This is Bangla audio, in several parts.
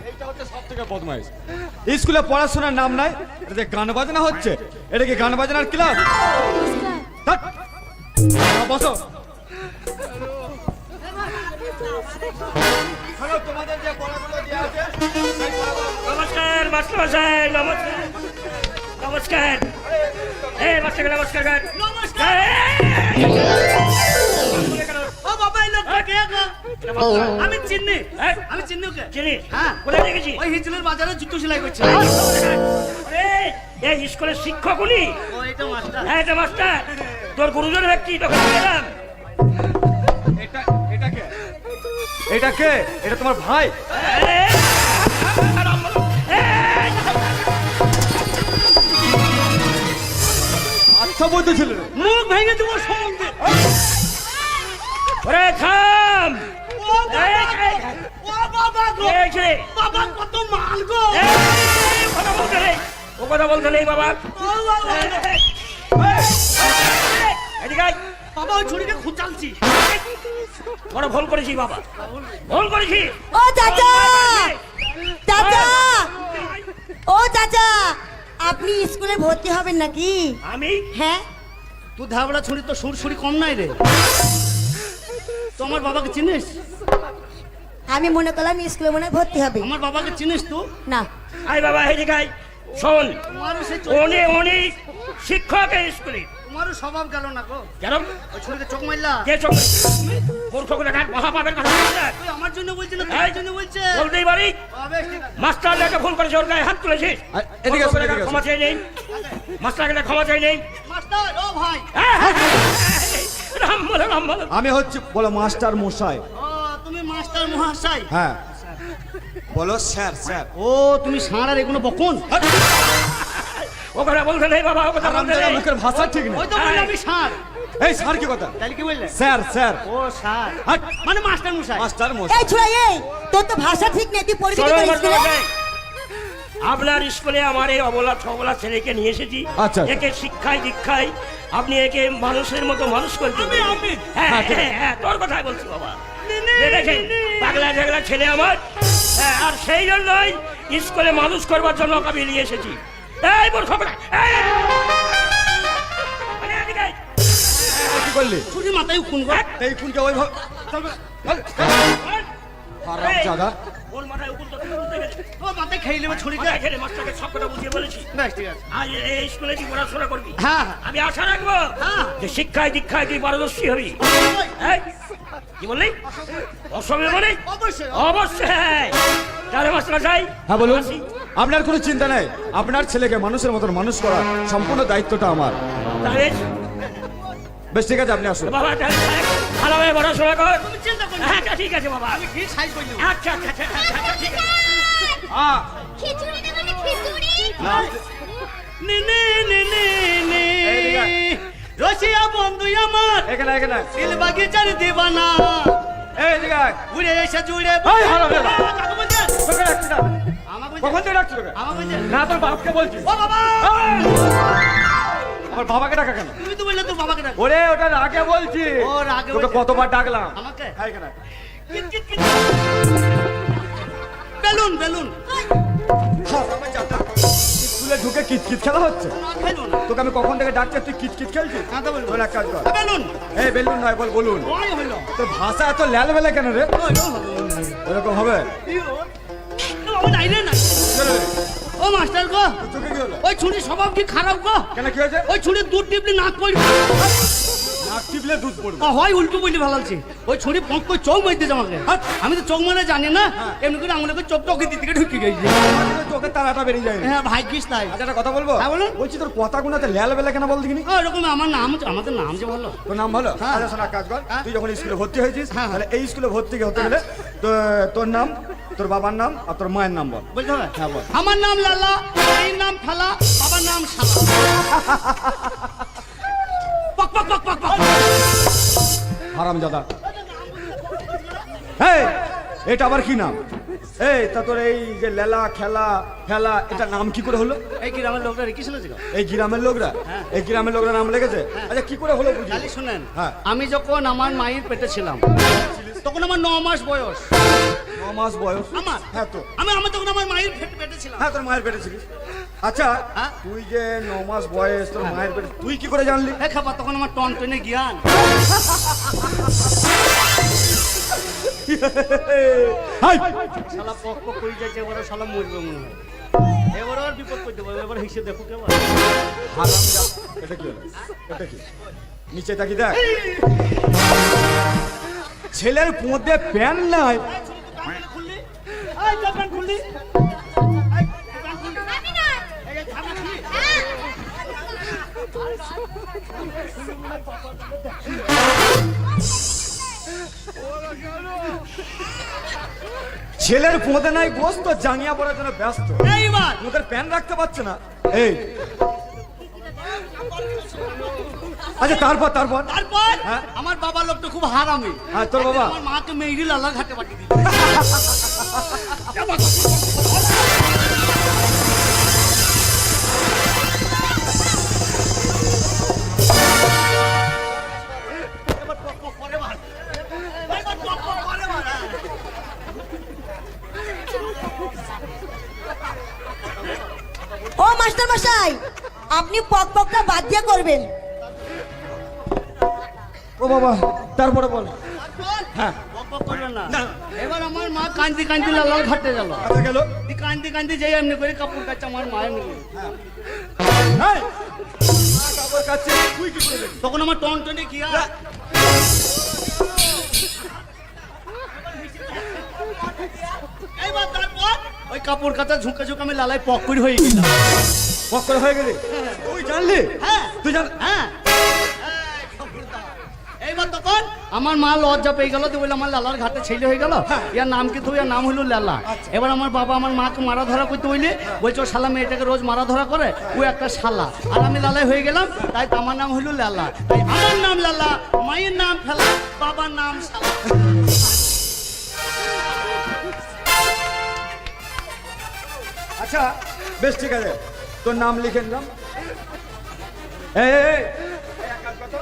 এইটা হচ্ছে সবথেকে বদমাইশ। স্কুলে পড়াশোনার নাম নাই, এটা গান বাজনা হচ্ছে। এটা কি গান বাজনার ক্লাস? বসো। তোমাদের যে পড়াগুলো দেওয়া আছে। নমস্কার মাস্টার মশাই, নমস্কার নমস্কার। এই মাস্টার নমস্কার নমস্কার। ও বাবা এই লোকটা কে গো? আমি চিনি, আমি চিনি ওকে। চিনি? হ্যাঁ। কোথায় দেখেছি? ওই হিজলের বাজারে জুতো সেলাই করছে। এই স্কুলের শিক্ষক উনি? ও এটা মাস্টার। হ্যাঁ এটা মাস্টার। তোর গুরুজন ব্যক্তি তোকে দিলাম। এটা কে? এটা কে? এটা তোমার ভাই? আচ্ছা বলতে ছিল, মুখ ভেঙে দেবো সম্বন্ধে। ওরে থাম। ও বাবা গো, বাবা কত মাল গো। ও কথা বলতে নেই বাবা। ও বাবা, এদিকে আয়। বাবা ওই ছুরিকে খুঁচালছি। বড় ভুল করেছি বাবা, ভুল করেছি। ও চাচা, চাচা, ও চাচা, আপনি স্কুলে ভর্তি হবেন নাকি? আমি? হ্যাঁ। তুই ধাবড়া ছুরি তো সুর কম নাই রে। তোমার বাবাকে চিনিস? আমি মনে করলাম স্কুলে মনে হয় ভর্তি হবে। আমার বাবাকে চিনিস তুই? না। আয় বাবা এদিকে আয়। শোন, তোমারও সেই উনি শিক্ষক এই স্কুলে। তোমারও স্বভাব গেল না গো। কেন? ওই ছুরিতে চোখ মারলা। কে চোখ? মূর্খগুলো ঘাট মহাপাপের কথা বলছে। তুই আমার জন্য বলছিস না তার জন্য বলছে? বলতেই পারি। বেশ ঠিক আছে। মাস্টার একটা ভুল করেছে, ওর গায়ে হাত তুলেছিস। এদিকে আসো, এদিকে আসো। ক্ষমা চাই নেই, মাস্টারকে ক্ষমা চাই নেই। মাস্টার ও ভাই। রাম বলো, রাম বলো। আমি হচ্ছে বলো মাস্টার মশাই। ও তুমি মাস্টার মহাশয়। হ্যাঁ বলো স্যার। স্যার ও তুমি সাঁড়ার এগুলো বকুন। ও কথা বলতে নেই বাবা, ও কথা বলতে নেই। মুখের ভাষা ঠিক নেই। ওই তো বললাম আমি ষাঁড়। এই স্যার কি কথা? তাহলে কি বললে? Sir sir. ও ষাঁড় হাট। মানে মাস্টার মশাই। মাস্টার এই মশাই। ছোড়া, এই তোর তো ভাষা ঠিক নেই, তুই পড়বি কি শোনো করে আমার স্কুলে? বাবাকে। আপনার স্কুলে আমার এই অবলা ছবলা ছেলেকে নিয়ে এসেছি। আচ্ছা। একে শিক্ষায় দীক্ষায় আপনি একে মানুষের মতো মানুষ করতে। আমি। হ্যাঁ তোর কথাই বলছি বাবা। দেখেন পাগলা ঝাগলা ছেলে আমার। হ্যাঁ, আর সেই জন্যই স্কুলে মানুষ করবার জন্য ওকে আমি নিয়ে এসেছি। এই মূর্খ কোথা? কি করলি? ছুরি মাথায় উকুন গো। এই কোনকে ওইভাবে হারাম জাদা। ওর মাথায় উপর তো তুমি বুঝতে গেছো। ও মাথায় খেয়ে নেবে ছুরিকে। মাথায় খেলে মাস্টারকে সব কথা বুঝিয়ে বলেছি। বেশ ঠিক আছে। আজ এই স্কুলে তুই পড়াশোনা করবি। হ্যাঁ। আমি আশা রাখবো হ্যাঁ। যে শিক্ষায় দীক্ষায় তুই পারদর্শী হবি। এই, কি বললি? অসমে মানে? অবশ্যই। অবশ্যই। তাহলে মাস্টার মশাই। হ্যাঁ বলুন। আসি। আপনার কোনো চিন্তা নাই, আপনার ছেলেকে মানুষের মতন মানুষ করা সম্পূর্ণ দায়িত্বটা আমার। তাহলে বেশ ঠিক আছে, আপনি আসুন। বাবা তাহলে ভালোভাবে পড়াশোনা কর। তুমি চিন্তা করো না। আচ্ছা ঠিক আছে বাবা। আমি ঠিক সাইজ করে নেব। আচ্ছা আচ্ছা আচ্ছা আচ্ছা, ঠিক আছে। খিচুড়ি দেবে না খিচুড়ি? নে নে নে নে নে। এইদিকে আয়। রসিয়া বন্ধু আমার এখানে এখানে দিল বাগিচার দিবানা। এই দিকে ঘুরে এসে জুড়ে। এই হারামজাদা। কাকে বলছেন? তোকে ডাকছি না। আমাকে কখন বলছেন? থেকে ডাকছি তোকে? আমাকে বলছেন? না তোর বাপকে বলছি। ও বাবা, আমার বাবাকে ডাকা কেন? তুমি তো বললে তোর বাবাকে ডাক। ওরে ওটা রাগে বলছি। ও রাগে তোকে বলছে। কতবার ডাকলাম? আমাকে? হ্যাঁ এখানে। Kit kit kit. Balloon balloon. হারামজাদা। স্কুলে ঢুকে কিতকিত খেলা হচ্ছে। না বেলুন। তোকে আমি কখন থেকে ডাকছি, তুই কিতকিত খেলছিস? হ্যাঁ তো বলুন। তোর এক কাজ কর। বেলুন। এই বেলুন নয়, বল বলুন। ওই হইলো। তোর ভাষা এত ল্যালবেলা কেন রে? এরকম হবে? ও নাই রে না। চলো রে। ও মাস্টার গো, চোখে কি হলো? ওই ছুরি স্বভাব কি খারাপ গো? কেন কি হয়েছে? ওই ছুরি দুধ টিপলি নাক পড়বে। নাক টিপলে দুধ পড়বে। হয় উল্টো বলি ভালো লাগছে। ওই ছুরি পঙ্ক করে চোখ মারতে আমাকে। আমি তো চোখ মানে জানি না, এমনি করে আঙুলে করে চোখ টকে দিতে ঢুকে গেছি। চোখে তারাটা বেরিয়ে যায়। হ্যাঁ ভাগ্যিস তাই। আচ্ছা একটা কথা বলবো? হ্যাঁ, বলুন। বলছি তোর কথাগুলোতে ল্যালবেলা কেন বল দেখিনি? ওরকম আমার নাম, আমাদের নাম যে বলো। তোর নাম ভালো? হ্যাঁ। আচ্ছা শোনা, কাজ কর। হ্যাঁ। তুই যখন স্কুলে ভর্তি হয়েছিস, হ্যাঁ। তাহলে এই স্কুলে ভর্তি হতে গেলে তোর নাম, তোর বাবার নাম আর তোর মায়ের নাম বল। বলতে হবে? হ্যাঁ বল। আমার নাম লালা, এই নাম ফালা, বাবার নাম শালা। পক পক পক পক পক। হারামজাদা। এই এটা আবার কি নাম? এই তা তোর এই যে লেলা খেলা ফেলা, এটা নাম কি করে হলো? এই গ্রামের লোকরা রেখেছিল যে। এই গ্রামের লোকরা, এই গ্রামের লোকরা নাম লেগেছে। আচ্ছা কি করে হলো বুঝি? খালি শুনেন, হ্যাঁ। আমি যখন আমার মায়ের পেটে ছিলাম তখন আমার 9 মাস বয়স। 9 মাস বয়স। আমার হ্যাঁ তো আমি তখন আমার মায়ের পেটে ছিলাম। হ্যাঁ তোর মায়ের পেটে ছিলিস। আচ্ছা হ্যাঁ? তুই যে 9 মাস বয়স তোর মায়ের পেটে, তুই কি করে জানলি? এ খাবার তখন আমার টন টনে জ্ঞান। হাই শালা পক পক কই যাচ্ছে, এবারে শালা মরবে মনে হয়। এবার আর বিপদ করতে পারবে, এবার হিসেবে দেখো কেমন। হারামজাদা। এটা কি হলো? এটা কি? নিচে তাকি দেখ। ছেলের মধ্যে প্যান্ট নাই। খুললি এই দোকান খুললি ছেলের মধ্যে নাই বস তো জাঙ্গিয়া পড়ার জন্য ব্যস্ত। এইবার মুখের প্যান্ট রাখতে পারছে না। এই আচ্ছা তারপর তারপর হ্যাঁ? আমার বাবা লোকটা খুব হারামি। হ্যাঁ তোর বাবা আমার মাকে মেয়েরি লালা ঘাটে পাঠিয়ে দিল। ও মাস্টার মশাই, আপনি পক পকটা বাদ দিয়ে করবেন। ও বাবা তারপরে বল। হ্যাঁ বক বক করবে না। না। এবার আমার মা কান্দি কান্দি লালার ঘাটে গেল। আচ্ছা গেল। কান্দি কান্দি যাই এমনি করে কাপড় কাচ্ছে আমার মায়ের মেয়ে। এই, মা কাপড় কাচ্ছে, তুই কি করে দেখলি? তখন আমার টন টনে কি আর এইবার তারপর ওই কাপড় কাচা ঝুঁকে ঝুঁকে আমি লালাই পক করে হয়ে গেলাম। পক করে হয়ে গেলি? তুই জানলি? হ্যাঁ তুই জান? হ্যাঁ এইবার তখন আমার মা লজ্জা পেয়ে গেল, বলে আমার লালার ঘাটে ছেলে হয়ে গেল, ইয়ার নাম কি? তো ইয়ার নাম হইলো লালা। এবার আমার বাবা আমার মাকে মারা ধরা করতে হইলে বলছে ও শালা মেয়েটাকে রোজ মারা ধরা করে, ও একটা শালা। আর আমি লালাই হয়ে গেলাম, তাই তো আমার নাম হইলো লালা। তাই আমার নাম লালা, মায়ের নাম ফেলা, বাবার নাম শালা। আচ্ছা বেশ ঠিক আছে, তোর নাম লিখে নিলাম। এই, এই, এই, এক কাজ কর তো,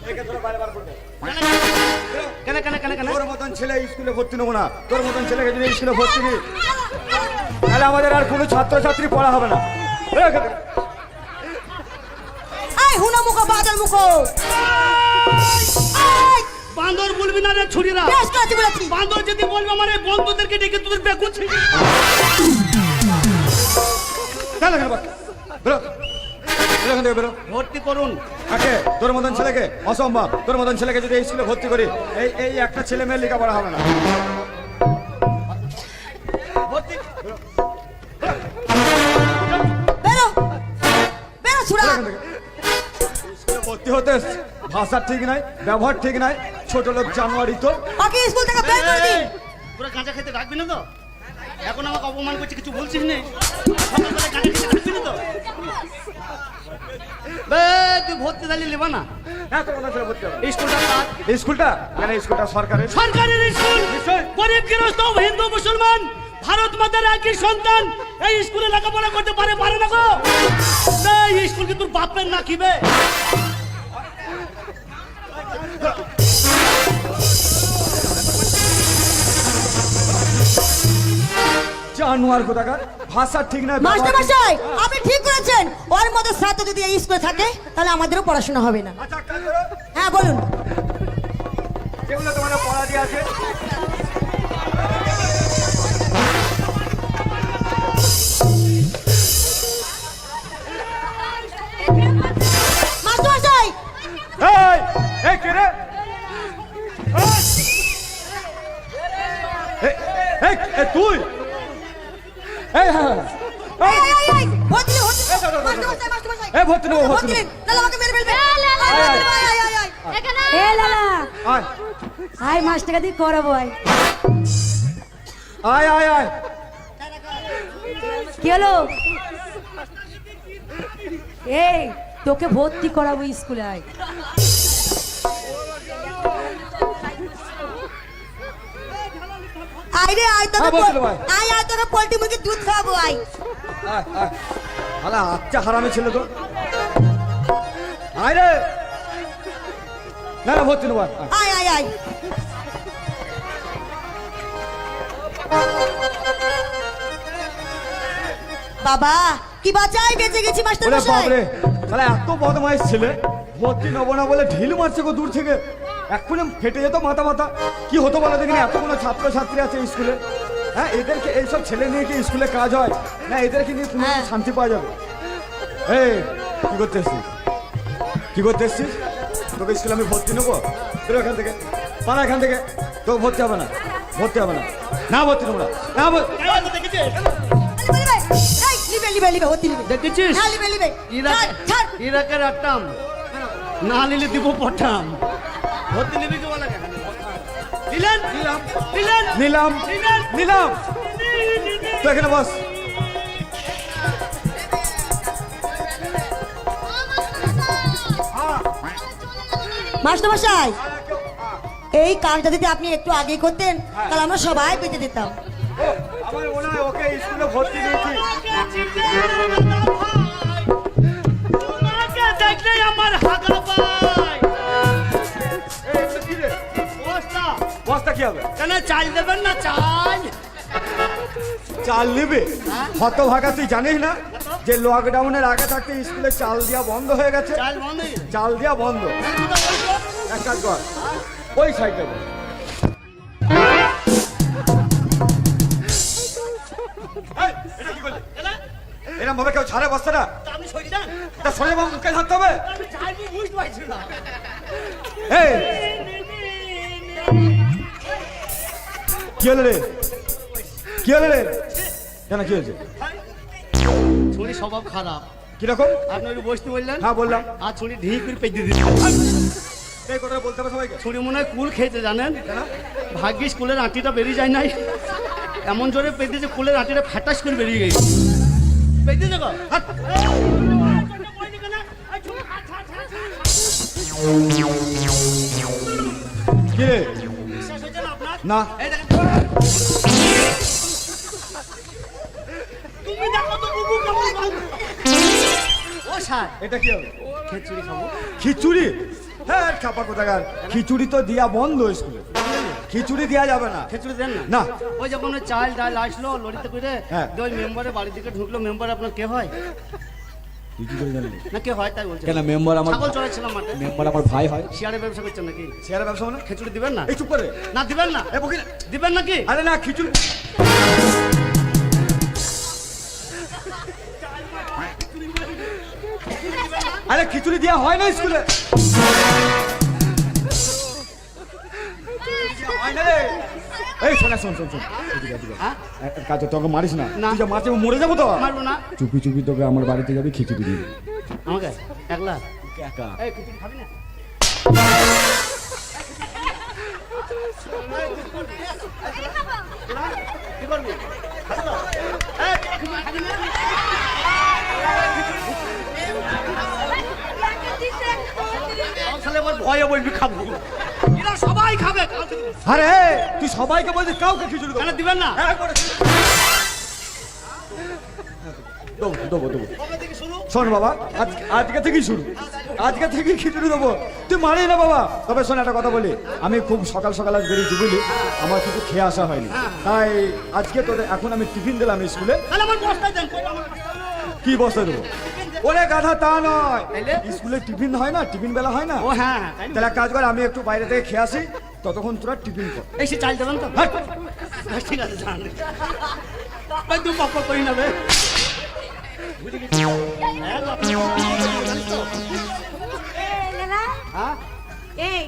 একে ধরে বাইরে বার করে দে। কেন কেন কেন কেন তোর মতন ছেলে স্কুলে ভর্তি নেবো না। তোর মতন ছেলেকে যদি স্কুলে ভর্তি নিই তাহলে আমাদের আর কোনো ছাত্রছাত্রী পড়া হবে না। এই, একে ধরে। আই হুনা মুখো বাদল মুখো। বান্দর বলবি না রে ছুরিরা। বেশ কাছে বলেছি। বান্দর যদি বলবে আমার এই বন্ধুদেরকে ডেকে তোদের বেকুন ছিড়ি। চল এখানে বস। বেরো। বেরো এখান থেকে বেরো। ভর্তি করুন। আগে তোর মতন ছেলেকে অসম্ভব। তোর মতন ছেলেকে যদি এই স্কুলে ভর্তি করি এই এই একটা ছেলে মেয়ের লেখাপড়া হবে না। ভর্তি বেরো বেরো ছুড়া। বেরো এখান থেকে। স্কুলে ভর্তি হতে ভাষা ঠিক নাই, ব্যবহার ঠিক নাই, ছোট লোক জানুয়ারি তো। ওকে স্কুল থেকে বের করে দিন। পুরো গাঁজা খেতে রাখবি না তো? এখন আমাকে অপমান করছে, কিছু বলছিস না? সকালবেলা গাঁজা খেতে রাখবি না তো? বে তুই ভর্তি দিলি নেবা না? হ্যাঁ তোর মতন ছেলে ভর্তি হবে। এই স্কুলটা কার? এই স্কুলটা কেন? এই স্কুলটা সরকারের। সরকারের স্কুল। গরিব গৃহস্থ হিন্দু মুসলমান ভারত মাতার একই সন্তান এই স্কুলে লেখাপড়া করতে পারে না গো? এই স্কুল কি তোর বাপের না কি বে? জানুয়ার কোথাকার, ভাষা ঠিক নাই, মাস্টার ব্যবহার ঠিক- মশাই, আপনি ঠিক করেছেন। ওর মতো ছাত্র যদি এই স্কুলে থাকে তাহলে আমাদেরও পড়াশোনা হবে না। আচ্ছা এক কাজ করো, হ্যাঁ বলুন। যেগুলো তোমার পড়া দিয়ে আছে মাস্টার মশাই, এই এই কে রে? এই, এই, এই, তুই এই হ্যাঁ এই এই এই এই ভর্তি দিন, ভর্তি দিন। মাস্টার মশাই, এই ভর্তি নেবো, ভর্তি ভর্তি নেবো। দিন। নাহলে আমাকে মেরে ফেলবে। এ লালা আয় আয় মাস টাকা দিয়ে করাবো আয়। আয় আয় আয় কি হলো? এই তোকে ভর্তি করাবো স্কুলে আয়। আয় রে আয়, তোকে হ্যাঁ, ভর্তি দেবো, আয়। আয় আয়, তোকে পোল্ট্রি মুরগির দুধ খাওয়াবো আয়। আয় আয় আলা আচ্ছা হারামি ছিল তো। আয় রে, না না ভর্তি নেবো, আয়, আয়। আয় আয় আয়। বাবা কি বাঁচাই বেঁচে গেছি মাস্টার ওরে মশাই বাপরে তাহলে এত বদমাইশ ছেলে ভর্তি নেবো না বলে ঢিল মারছে গো দূর থেকে এক্ষুনি ফেটে যেত মাথা মাথা কি হতো বলো দেখিনি এতগুলো ছাত্র ছাত্রী আছে স্কুলে হ্যাঁ এদেরকে এইসব ছেলে নিয়ে কি স্কুলে কাজ হয় না এদেরকে নিয়ে কোনো হ্যাঁ। শান্তি পাওয়া যাবে এই কি করতে এসছিস কি করতে এসছিস তোকে স্কুলে আমি ভর্তি নেবো বেরো এখান থেকে পালা এখান থেকে তোকে ভর্তি হবে না ভর্তি হবে না না ভর্তি নেবো না না ভর্তি লিবে লিবে লিবে অতি লিবে দেখেছিস হ্যাঁ লিবে লিবে ছাড়, ছাড়। ইরাকের আটটাম না নিলে দিব পটাম ভর্তি নিবি কি বলে দিলেন দিলাম দিলেন নিলাম নিলাম তো এখানে বস মাস্টার মশাই এই কাজটা যদি আপনি একটু আগে করতেন তাহলে আমরা সবাই পেতে দিতাম ও, আমার মনে হয় ওকে স্কুলে ভর্তি দিয়েছি তোমাকে দেখলেই আমার হাগা পায় এই, এটা কি রে? বস্তা বস্তা কি হবে কেন চাল দেবেন না চাল চাল নেবে হতভাগা তুই জানিস না যে লকডাউনের আগে থাকতে স্কুলে চাল দেওয়া বন্ধ হয়ে গেছে চাল বন্ধ চাল দেওয়া বন্ধ এক কাজ কর ওই সাইডে বল। এই, এটা কি করলি? এরম ভাবে কেউ ছাড়ে বস্তাটা আপনি সরি দেন তা সোজা মুখে থাকতে হবে আমি চাইবো বুঝতে পারছি না এই কি হলো রে কি হলো রে কেন কি হয়েছে ছুরি স্বভাব খারাপ কিরকম আপনি একটু বসতে বললেন হ্যাঁ বললাম আর ছুরি ঢিক করে পেয়ে দিতে এই কথাটা বলতে হবে সবাইকে ছুরি মনে হয় কুল খেয়েছে জানেন কেন? ভাগ্যিস কুলের আঁটিটা বেরিয়ে যায় নাই এমন জোরে পেতেছে কুলের আঁটিটা ফ্যাটাস করে বেরিয়ে গেছে পেতেছে গো হাট। কি রে বিশ্বাস হয়েছে না আপনার? না এই দেখেন। তুমি দেখো তো বুবু কেমন বাবু। ও স্যার এটা কি হবে খেচুড়ি খাবো খিচুড়ি হ্যাঁ খাপা কোথাকার খিচুড়ি তো দিয়া বন্ধ স্কুলে খিচুড়ি দেওয়া যাবে না খেচুড়ি দেন না না ওই যখন ওই চাল ডাল আসলো লরিতে করে হ্যাঁ। দিয়ে ওই মেম্বারের বাড়ির দিকে ঢুকলো মেম্বার আপনার কে হয় তুই কি করে জানলি না কে হয় তাই বলছে কেন মেম্বার আমার ছাগল চড়াচ্ছিলাম মাঠে মেম্বার আমার ভাই হয় শেয়ারে ব্যবসা করছেন নাকি শেয়ারের ব্যবসা মানে খেচুড়ি দিবেন না এই চুপ করে না দিবেন না এ বকি না। দিবেন নাকি আরে না খিচুড়ি আরে খিচুড়ি দেওয়া হয় না স্কুলে হয় না রে। এই শোনা শোন শোন শোন এদিকে, এদিকে। হ্যাঁ? এক কাজ কর, তোকে মারিস না না। তুই যা মারছে মরে যাবো তো মারবো না চুপি চুপি তোকে আমার বাড়িতে যাবি খিচুড়ি দিবি আমাকে একলা একা এই খিচুড়ি খাবি না কি করবি খাবো তো? এই, খিচুড়ি খাবি না? আমার ছেলে আবার ভয়ে বলবি খাবো এরা সবাই খাবে কাউকে দিবেন না। আরে তুই সবাইকে বলছিস কাউকে খিচুড়ি দেবো কেন দিবেন না হ্যাঁ, করে। দেবো দেবো দেবো কবে থেকে শুরু শোন বাবা আজকে থেকেই শুরু আজকে থেকেই খিচুড়ি দেবো তুই মারি না বাবা তবে শোন একটা কথা বলি আমি খুব সকাল সকাল আজ বেরিয়েছি বুঝলি আমার কিছু খেয়ে আসা হয়নি তাই আজকে তোদের এখন আমি টিফিন দিলাম স্কুলে তাহলে আমার বস্তায় দেন কই আমার বস্তায়? কি বসে দেবো ওরে গাধা তা নয় তাইলে? স্কুলে টিফিন হয় না টিফিন বেলা হয় না ও হ্যাঁ তাই না? তাহলে এক কাজ কর আমি একটু বাইরে থেকে খেয়ে আসি ততক্ষণ তোরা টিফিন কর এই সে চাল দেবেন তো হাট। বেশ, ঠিক আছে জান ভাই তুই পাপ্পা করি না বে বুঝে গেছি হ্যাঁ, বাপ্পা, জানিস তো? এই, লালা, হ্যাঁ এই